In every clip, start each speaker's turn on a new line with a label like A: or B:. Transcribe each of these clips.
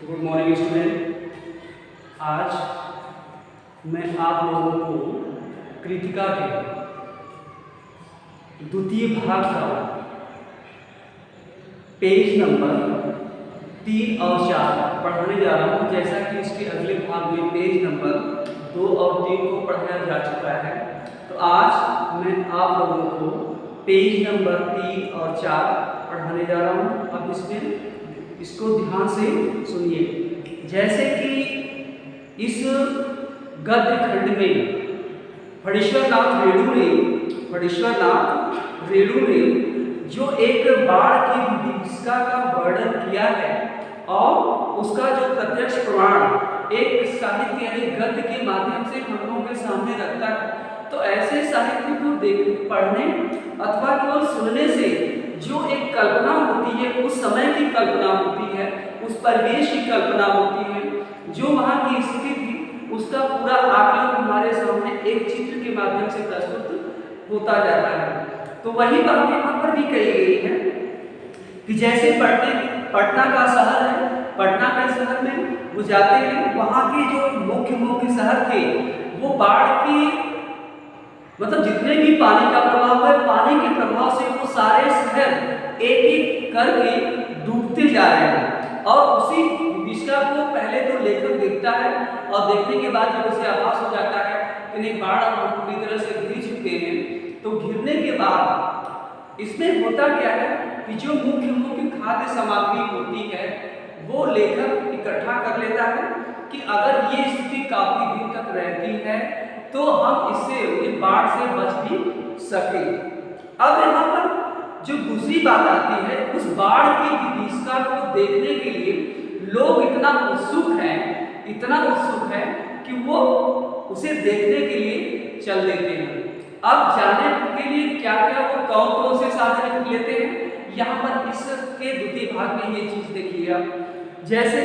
A: Good morning student. आज मैं आप लोगों को कृतिका के द्वितीय भाग का पेज नंबर 3 और 4 पढ़ाने जा रहा हूँ। जैसा कि इसके अगले भाग में पेज नंबर 2 और 3 को पढ़ाया जा चुका है, तो आज मैं आप लोगों को पेज नंबर 3 और 4 पढ़ाने जा रहा हूँ। अब इसको ध्यान से सुनिए। जैसे कि इस गद्य खंड में फणीश्वर नाथ रेणु ने जो एक बाढ़ की विभीषिका का वर्णन किया है और उसका जो प्रत्यक्ष प्रमाण एक साहित्य यानी गद्य के माध्यम से हम लोगों के सामने रखता है, तो ऐसे साहित्य को पढ़ने अथवा केवल सुनने से जो एक कल्पना होती है, उस समय की कल्पना होती है, उस परिवेश की कल्पना होती है, जो वहाँ की स्थिति थी, उसका पूरा आकलन हमारे सामने एक चित्र के माध्यम से प्रस्तुत होता जाता है। तो वही बात यहाँ पर भी कही गई है कि जैसे पटना का शहर है, पटना के शहर में वो जाते हैं, वहाँ के जो मुख्य शहर थे वो बाढ़ की मतलब जितने भी पानी का प्रभाव है, पानी के प्रभाव से वो सारे शहर एक एक करके डूबते जा रहे हैं। और उसी विषय को पहले तो लेखक देखता है और देखने के बाद जब उसे आभास हो जाता है कि नहीं, बाढ़ पूरी तरह से घिर चुके हैं, तो घिरने के बाद इसमें होता क्या है कि जो मुख्य खाद्य सामग्री होती है वो लेखक इकट्ठा कर लेता है कि अगर ये स्थिति काफी दिन तक रहती है तो हम इससे बाढ़ से बच भी सके। अब यहाँ पर जो दूसरी बात आती है, उस बाढ़ की विभीषिका को देखने के लिए लोग इतना उत्सुक हैं कि वो उसे देखने के लिए चल देते हैं। अब जाने के लिए क्या क्या वो कौन से साधन लेते हैं, यहाँ पर इसके द्वितीय भाग में ये चीज देखिए आप। जैसे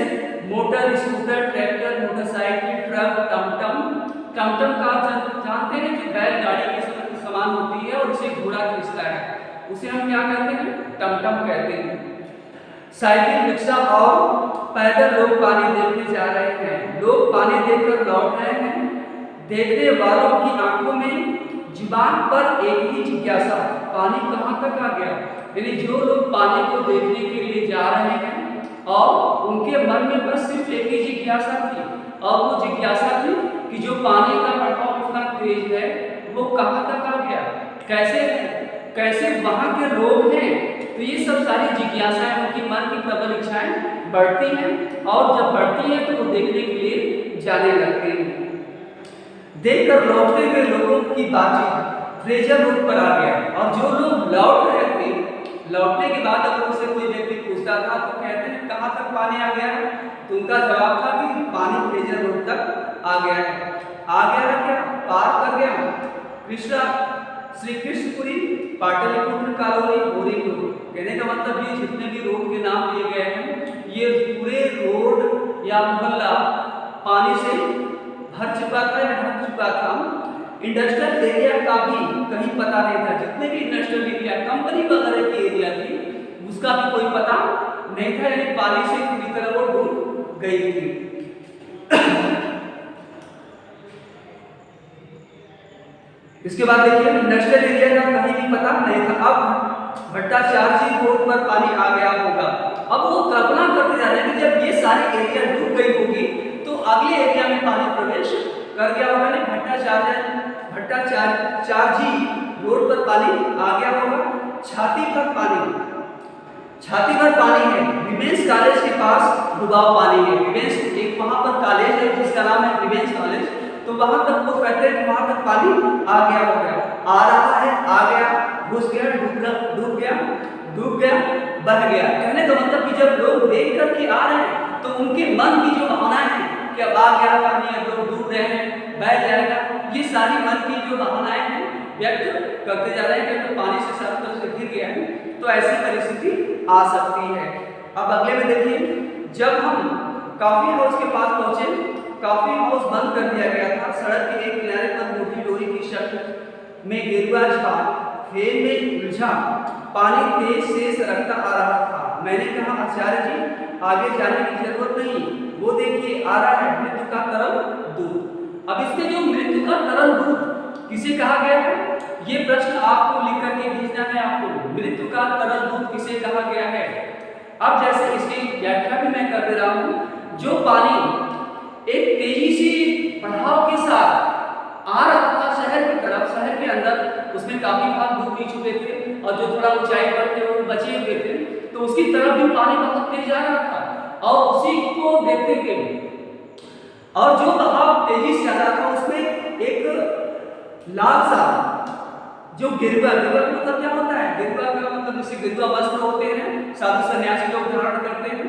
A: motor, scooter, tractor, motorcycle, truck, टमटम का जानते हैं जो बैलगाड़ी के समान होती है और उसे घोड़ा खींचता है, उसे हम क्या कहते हैं? टमटम कहते हैं। साइकिल, रिक्शा और पैदल लोग पानी देखने जा रहे हैं। लोग पानी देखकर लौट रहे हैं। देखने वालों की आंखों में, जुबान पर एक ही जिज्ञासा, पानी कहाँ तक आ गया। यानी जो लोग पानी को देखने के लिए जा रहे हैं और उनके मन में बस सिर्फ एक ही जिज्ञासा थी, और वो जिज्ञासा थी कि जो पानी का प्रभाव इतना तेज है वो कहाँ तक आ गया, कैसे वहाँ के लोग हैं। तो ये सब सारी जिज्ञासाएं, उनकी मन की प्रबल इच्छाएं बढ़ती हैं, और जब बढ़ती हैं तो वो देखने के लिए जाने लगते हैं। देखकर लौटते हुए लोगों की बातचीत फ्रेजर रोड पर आ गया, और जो लोग लौट रहे थे, लौटने के बाद अगर उनसे कोई व्यक्ति पूछता था तो कहते हैं कहाँ तक पानी आ गया है, तो उनका जवाब था कि पानी फ्रेजर रोड तक आ गया है। आ गया है क्या? पार कर गया। Shri Krishnapuri, Pataliputra colony, boring road. कहने का मतलब ये जितने भी रोड के नाम लिए गए हैं, ये पूरे रोड या मोहल्ला पानी से भर चुका था। इंडस्ट्रियल एरिया का भी कहीं पता नहीं था। जितने भी इंडस्ट्रियल एरिया, कंपनी वगैरह की एरिया थी, उसका भी कोई पता नहीं था, यानी पानी से पूरी तरह वो डूब गई थी। इसके बाद देखिए, इंडस्ट्रियल एरिया का कहीं भी पता नहीं था। अब भट्टाचार्य रोड पर पानी आ गया होगा। अब वो कल्पना करते जा रहे हैं कि जब ये सारी एरिया डूब गई होगी तो अगले एरिया में पानी प्रवेश कर गया होगा। नहीं, भट्टाचार्य रोड पर पानी आ गया होगा। छाती भर पानी है। विमेंस कॉलेज के पास डुबाव पानी है। विमेंस एक वहां पर कॉलेज है जिसका नाम है विमेंस कॉलेज, तो वहां तक वो कहते हैं कि वहां तक पानी आ गया होगा। आ रहा है, आ गया, घुस गया, डूब गया, बह गया। कहने का मतलब कि जब लोग देख कर के आ रहे हैं तो उनके मन की जो भावना है कि अब आ गया पानी, अब लोग डूब रहे हैं, बह जाएगा, ये सारी मन की जो भावनाएं हैं व्यक्त करते जा रहे हैं कि तो पानी से चारों तरफ से घिर गया है, तो ऐसी परिस्थिति आ सकती है। अब अगले में देखिए, जब हम कॉफी हाउस के पास पहुंचे, कॉफी हाउस बंद कर दिया गया था। सड़क के एक किनारे पर मोटी डोरी की शक्ल में गेरुआ झाड़ फेर में उलझा पानी तेज से सरकता आ रहा था। मैंने कहा आचार्य जी आगे जाने की जरूरत नहीं, वो देखिए आ रहा है मृत्यु का तरल दूत। अब इसमें जो मृत्यु का तरल दूत किसे कहा गया है, ये प्रश्न आपको लिख करके भेजना है आपको। मृत्यु का तरल दूत किसे कहा गया है? अब जैसे इसकी व्याख्या भी मैं कर दे रहा हूँ। जो पानी एक तेजी से बढ़ाव के साथ आ रहा था शहर की तरफ, शहर के अंदर उसमें काफी भाग डूब भी चुके थे और जो थोड़ा ऊंचाई पर थे वो बचे हुए थे, तो उसकी तरफ भी पानी बहुत तेज आ रहा था और उसी को देखते हुए और जो बहाव तेजी से आ रहा था उसमें एक लाल सा जो गिरवा, गिरवा का मतलब क्या होता है? गिरवा का मतलब जैसे गिरवा वस्त्र होते हैं साधु सन्यासी लोग धारण करते हैं,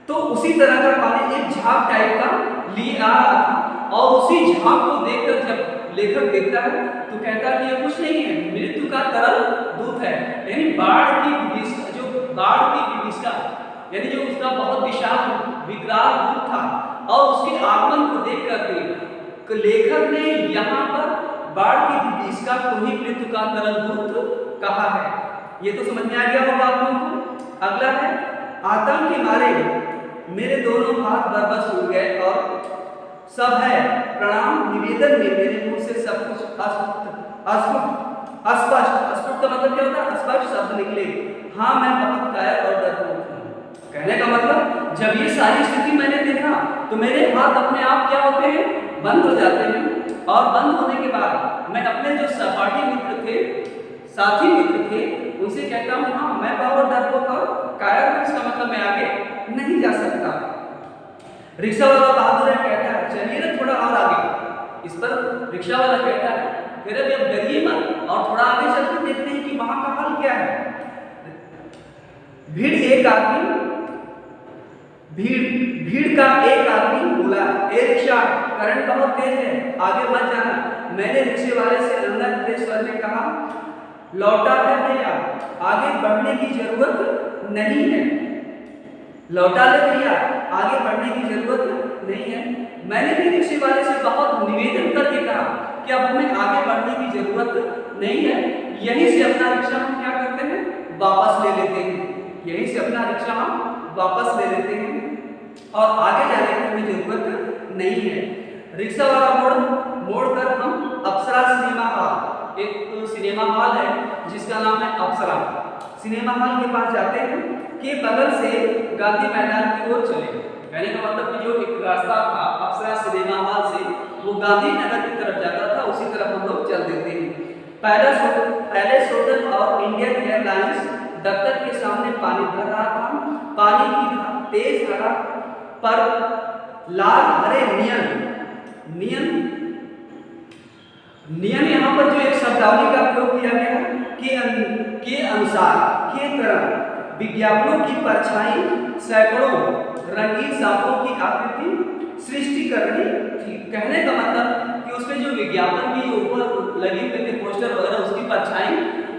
A: तो उसी तरह का पानी एक झाग टाइप का लिए आ रहा था और उसी झाग को देखकर जब लेखक देखता है तो कहता है कि ये कुछ नहीं है, मृत्यु का तरल दूत है। यानी बाढ़ की विभीषिका, जो बाढ़ की विभीषिका यानी जो उसका बहुत विशाल विकराल रूप था और उसके आगमन को देख करके लेखक ने यहाँ पर बाढ़ की विभीषिका को ही मृत्यु का तरल दूत कहा है। ये तो समझ में आ गया होगा आप लोगों को। अगला है, आतंक के मारे मेरे दोनों हाथ बरबस हो गए और सब है प्रणाम निवेदन में मेरे मुंह से सब कुछ अस्पष्ट का मतलब क्या होता है? अस्पष्ट शब्द निकले। हाँ मैं बहुत कायर और डरपोक हूँ। कहने का मतलब जब ये सारी स्थिति मैंने देखा तो मेरे हाथ अपने आप क्या होते हैं? बंद हो जाते हैं और बंद होने के बाद मैं अपने जो सहपाठी मित्र थे, साथी मित्र थे, उनसे कहता हूँ हाँ मैं बहुत डरपोक और कायर हूँ, इसका मतलब मैं आगे नहीं जा सकता। रिक्शा वाला बहादुर है, कहता है चलिए ना थोड़ा और आगे। इस पर रिक्शा वाला कहता है फिर अभी अब डरिए मत और थोड़ा आगे चल के देखते हैं कि वहां का हाल क्या है। भीड़ का एक आदमी बोला, ए रिक्शा करंट बहुत तेज है, आगे मत जाना। मैंने रिक्शे वाले से अंदर खड़े स्वर में कहा, लौटा है भैया, आगे बढ़ने की जरूरत नहीं है। लौटा ले भैया, आगे बढ़ने की जरूरत नहीं है। मैंने भी रिक्शे वाले से बहुत निवेदन करके कहा कि अब हमें आगे बढ़ने की जरूरत नहीं है, यहीं से अपना रिक्शा हम क्या करते हैं? वापस ले लेते हैं। यहीं से अपना रिक्शा हम वापस ले लेते हैं और आगे जाने की हमें जरूरत नहीं है। रिक्शा वाला मोड़ कर हम अप्सरा सिनेमा हॉल, एक सिनेमा हॉल है जिसका नाम है अप्सरा, सिनेमा हॉल के पास जाते हैं के बगल से गांधी मैदान की ओर चले। कहने का मतलब कि जो एक रास्ता था अप्सरा सिनेमा हॉल से वो गांधी नगर की तरफ जाता था, उसी तरफ हम लोग चल देते हैं। पैलेस होटल और इंडियन एयरलाइंस दफ्तर के सामने पानी भर रहा था। पानी की तेज धारा पर लाल हरे नियन यहाँ पर जो एक शब्दावली का प्रयोग किया गया है के अनुसार के तरह विज्ञापनों की परछाई सैकड़ों रंगीन सांपों की आकृति सृष्टि कर रही थी। कहने का मतलब कि उसमें जो विज्ञापन की ऊपर लगे हुए थे पोस्टर वगैरह, उसकी परछाई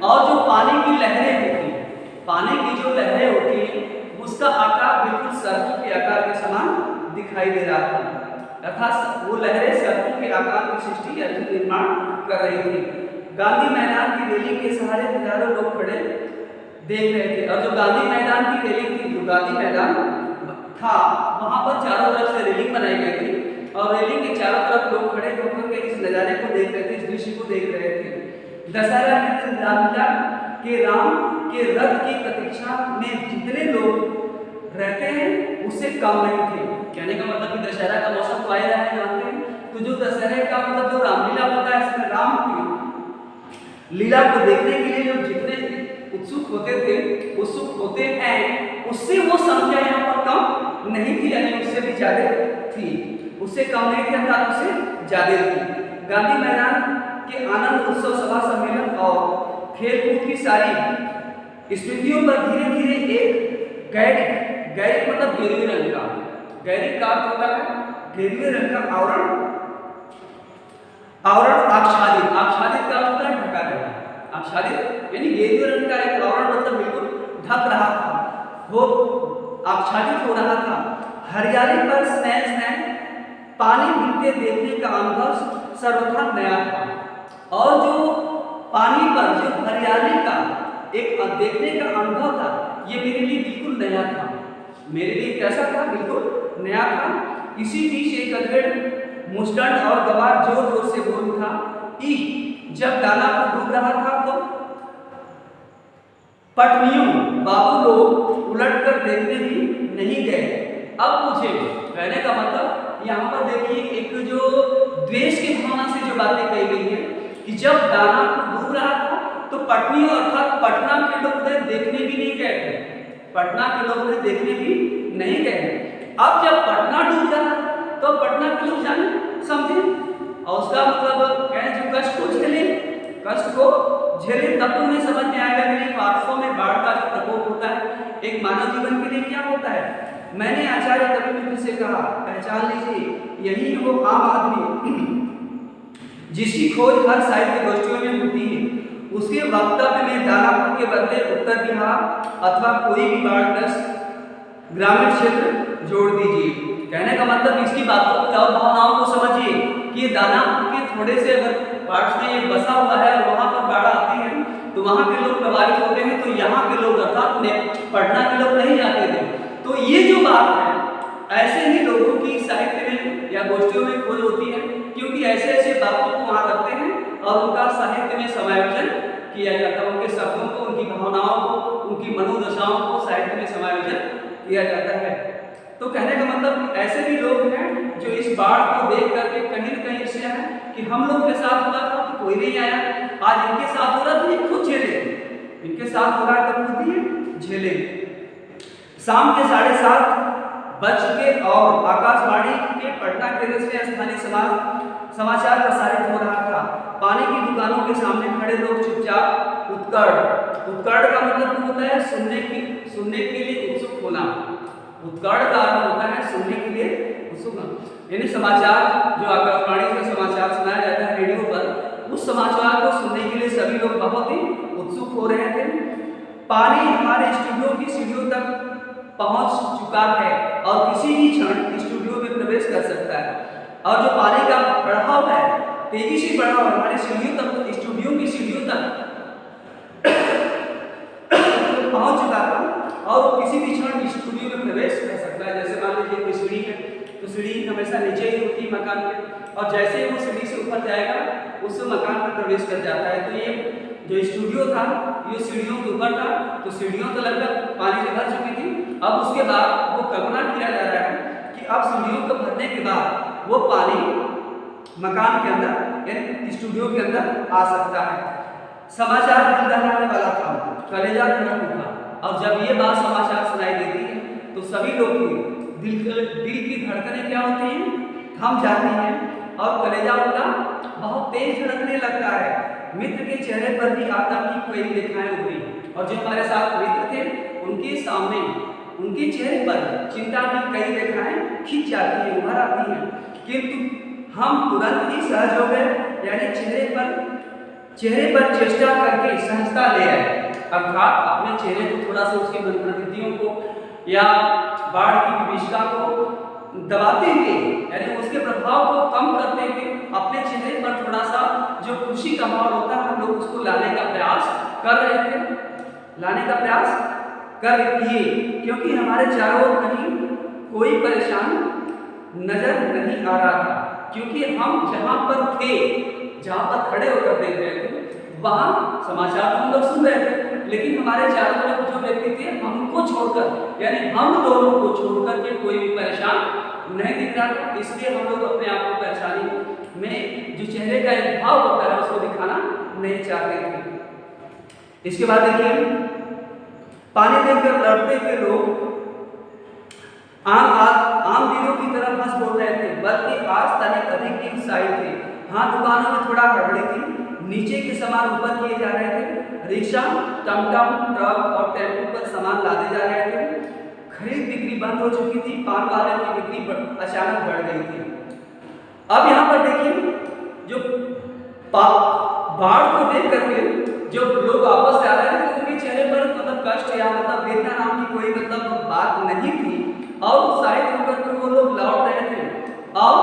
A: और जो पानी की लहरें होती हैं, पानी की जो लहरें होती हैं उसका आकार बिल्कुल सर्पों के आकार के समान दिखाई दे रहा था। अर्थात वो लहरें सर्पों के आकार की सृष्टि या निर्माण कर रही थी। गांधी मैदान की रेलिंग के सहारे हजारों लोग खड़े देख रहे थे और जो गांधी मैदान की रेलिंग थी, जो गांधी मैदान था वहां पर चारों तरफ से रेलिंग बनाई गई थी और रेलिंग के चारों तरफ लोग खड़े होकर के इस नज़ारे को देख रहे थे, इस दृश्य को देख रहे थे। दशहरा के दिन रामलीला के राम के रथ की प्रतीक्षा में जितने लोग रहते हैं उससे कम नहीं थे। कहने का मतलब कि दशहरा का मौसम तो आए रहा है जानते हैं, तो जो दशहरे का मतलब जो रामलीला होता है इसमें राम की लीला को देखने के लिए जो जितने उत्सुक होते हैं उससे वो संख्या यहाँ पर कम नहीं थी, यानी उससे भी ज्यादा थी, उससे कम नहीं थी अर्थात उससे ज्यादा थी। गांधी मैदान के आनंद उत्सव सभा सम्मेलन और खेलकूद की सारी स्मृतियों पर धीरे धीरे एक गैरिक मतलब गेरुए रंग का, गैरिक का अर्थ होता है गेरुए रंग का आवरण आच्छादित का अर्थ होता है ढका रहना, आच्छादित यानी गेरुए रंग का एक आवरण मतलब बिल्कुल ढक रहा था, वो आच्छादित हो रहा था। हरियाली पर स्नेह पानी गिरते देखने का अनुभव सर्वथा नया था और जो पानी पर जो हरियाली का एक देखने का अनुभव था ये मेरे लिए बिल्कुल नया था। मेरे लिए कैसा था? बिल्कुल नया था। इसी बीच एक अधेड़ मुस्टंड और गवार जोर जोर से बोल उठा, जब दानापुर डूब रहा था तो पटनियों बाबू लोग उलटकर देखने भी नहीं गए। अब मुझे कहने का मतलब यहाँ पर देखिए एक जो द्वेष की भावना से जो बातें कही गई है कि जब दानापुर डूब रहा था तो पटनियों अर्थात पटना के लोग उन्हें देखने भी नहीं गए थे। पटना के लोग उन्हें देखने भी नहीं गए। अब जब पटना डूब रहा तो पटना के लोग जाने समझे और उसका मतलब कहें जो कष्ट को झेले, तब तो उन्हें समझ में आएगा कि नहीं वास्तव में बाढ़ का जो प्रकोप होता है एक मानव जीवन के लिए क्या होता है। मैंने आचार्य कवि मित्र से कहा, पहचान लीजिए यही वो आम आदमी जिसकी खोज हर साहित्य गोष्ठियों में होती है। उसके वक्तव्य में दानापुर के बदले उत्तर बिहार अथवा कोई भी बाढ़ग्रस्त ग्रामीण क्षेत्र जोड़ दीजिए। कहने का मतलब इसकी बातों को और भावनाओं को समझिए कि दानापुर के थोड़े से अगर पार्ट्स में ये बसा हुआ है और वहाँ पर बाढ़ आती है तो वहाँ के लोग प्रभावित होते हैं, तो यहाँ के लोग अर्थात पटना के लोग नहीं जाते थे। तो ये जो बात है ऐसे ही लोगों की साहित्य में या गोष्ठियों में खोज होती है, क्योंकि ऐसे ऐसे बातों को वहाँ रखते हैं और उनका साहित्य में समायोजन किया जाता है। उनके शब्दों को, उनकी भावनाओं को, उनकी मनोदशाओं को साहित्य में समायोजन किया जाता है। तो कहने का मतलब ऐसे भी लोग हैं जो इस बाढ़ को देख करके कहीं न कहीं इससे है कि हम लोग के साथ हुआ था तो कोई नहीं आया, आज इनके साथ हो रहा तो ये खुद झेले, इनके साथ हो रहा है तो खुद ही झेले। शाम के 7:30 बज चुके और आकाशवाणी के पटना केंद्र से स्थानीय समाचार प्रसारित हो रहा था। पानी की दुकानों के सामने खड़े लोग चुपचाप उत्कर्ष का मतलब होता है सुनने के लिए उत्सुक होना। उत्कर्ष का अर्थ होता है सुनने के लिए उत्सुक होना, यानी समाचार जो आकाशवाणी से समाचार सुनाया जाता है रेडियो पर, उस समाचार को सुनने के लिए सभी लोग बहुत ही उत्सुक हो रहे थे। पानी हमारे स्टूडियो की सीढ़ियों तक पहुंच चुका है और किसी भी क्षण स्टूडियो में प्रवेश कर सकता है। और जो पानी का बढ़ाव है तेजी से बढ़ा हुआ हमारे सीढ़ियों तक, स्टूडियो की सीढ़ियों तक पहुंच चुका था और वो किसी भी क्षण स्टूडियो में प्रवेश कर सकता है। जैसे मान लीजिए कोई सीढ़ी है तो सीढ़ी हमेशा नीचे ही होती है मकान के, और जैसे ही वो सीढ़ी से ऊपर जाएगा उस मकान में प्रवेश कर जाता है। तो ये जो स्टूडियो था ये सीढ़ियों के ऊपर था, तो सीढ़ियों तो लगभग पानी से भर चुकी थी। अब उसके बाद वो कल्पना किया जा रहा है कि अब सीढ़ियों को भरने के बाद वो पानी मकान के अंदर यानी स्टूडियो के अंदर आ सकता है। समाचार दिल दहलाने वाला था, कलेजा धड़क उठा, और जब ये बात समाचार सुनाई देती है तो सभी लोग की दिल की धड़कनें क्या होती हैं, थम जाती हैं और कलेजा उनका बहुत तेज धड़कने लगता है। मित्र के चेहरे पर भी आतंक की कई रेखाएं उभरी और जो हमारे साथ मित्र थे उनके सामने उनके चेहरे पर चिंता की कई रेखाएं खिंच जाती हैं, उभर आती हैं, किंतु हम तुरंत ही सहज हो गए, यानी चेहरे पर चेष्टा करके सहजता ले आए, अर्थात अपने चेहरे को थोड़ा सा उसकी मनप्रवृत्तियों को या बाढ़ की विभीषिका को दबाते हुए यानी उसके प्रभाव को कम करते हुए अपने चेहरे पर थोड़ा सा जो खुशी का माहौल होता है हम लोग उसको लाने का प्रयास कर रहे थे, क्योंकि हमारे चारों ओर कहीं कोई परेशान नजर नहीं आ रहा था, क्योंकि हम जहाँ पर थे, जहाँ पर खड़े होकर देख रहे थे वहाँ समाचार तो हम लोग सुन रहे थे, लेकिन हमारे चारों तरफ जो व्यक्ति थे हमको छोड़कर यानी हम दोनों को छोड़कर के कोई भी परेशान नहीं दिख रहा था। इसलिए हम लोग अपने आप को परेशानी में जो चेहरे का एक भाव होता है उसको दिखाना नहीं चाहते थे। इसके बाद देखिए पानी देखकर लड़ते हुए लोग आम दिनों की तरह हंस बोल रहे थे, बल्कि आज तनिक अधिक उत्साही थे। हाँ, दुकानों में थोड़ा हड़बड़ी थी, नीचे के सामान ऊपर किए जा रहे थे, रिक्शा, टमटम, ट्रक और टेम्पो पर सामान लादे जा रहे थे। खरीद बिक्री बंद हो चुकी थी, पान वाले की बिक्री अचानक बढ़ गई थी। अब यहाँ पर देखिए जो बाढ़ को देख करके जो लोग वापस से आ रहे थे उनके चेहरे पर मतलब कष्ट या मतलब वेदना नाम की कोई मतलब बात नहीं थी और उत्साहित होकर के वो लोग लौट रहे थे। और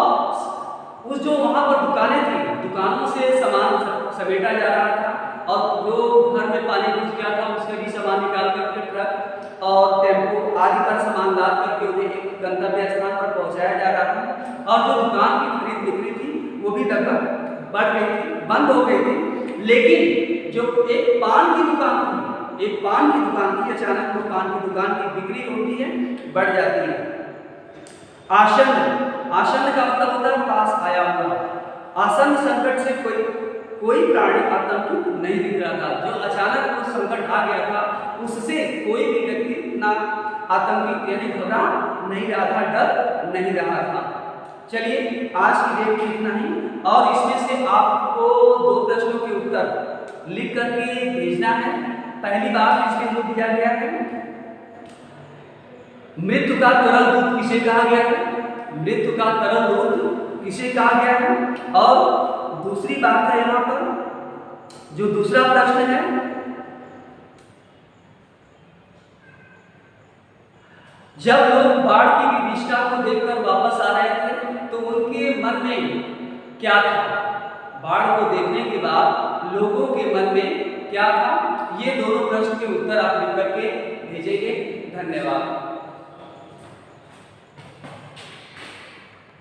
A: उस जो वहाँ पर दुकानें थी, दुकानों से सामान समेटा जा रहा था और जो घर में पानी घुस गया था उसके भी सामान निकाल करके ट्रक और टेम्पो लाद करके उन्हें एक गंतव्य स्थान पर पहुंचाया जा रहा था और जो दुकान की खरीद बिक्री थी वो भी लगभग बढ़ गई थी, बंद हो गई थी। लेकिन जो एक पान की दुकान थी, एक पान की दुकान थी, अचानक वो पान की दुकान की बिक्री होती है, बढ़ जाती है। आसन्न, आसन्न का मतलब होता है पास आया हुआ। आसन्न संकट से कोई प्राणी आतंकित नहीं दिख रहा था। जो अचानक वो संकट आ गया था उससे कोई भी व्यक्ति ना आतंकित यानी घबरा नहीं रहा था, डर नहीं रहा था। चलिए आज की डेट में इतना ही, और इसमें से आपको 2 प्रश्नों के उत्तर लिख करके भेजना है। पहली बात इसके अंदर दिया गया है, मृत्यु का तरल दूध किसे कहा गया है? मृत्यु का तरल दूध किसे कहा गया है? और दूसरी बात है यहाँ पर जो दूसरा प्रश्न है, जब लोग बाढ़ की विभीषिका को देखकर वापस आ रहे थे तो उनके मन में क्या था? बाढ़ को देखने के बाद लोगों के मन में क्या था? ये दोनों प्रश्न के उत्तर आप लिख करके भेजेंगे। धन्यवाद।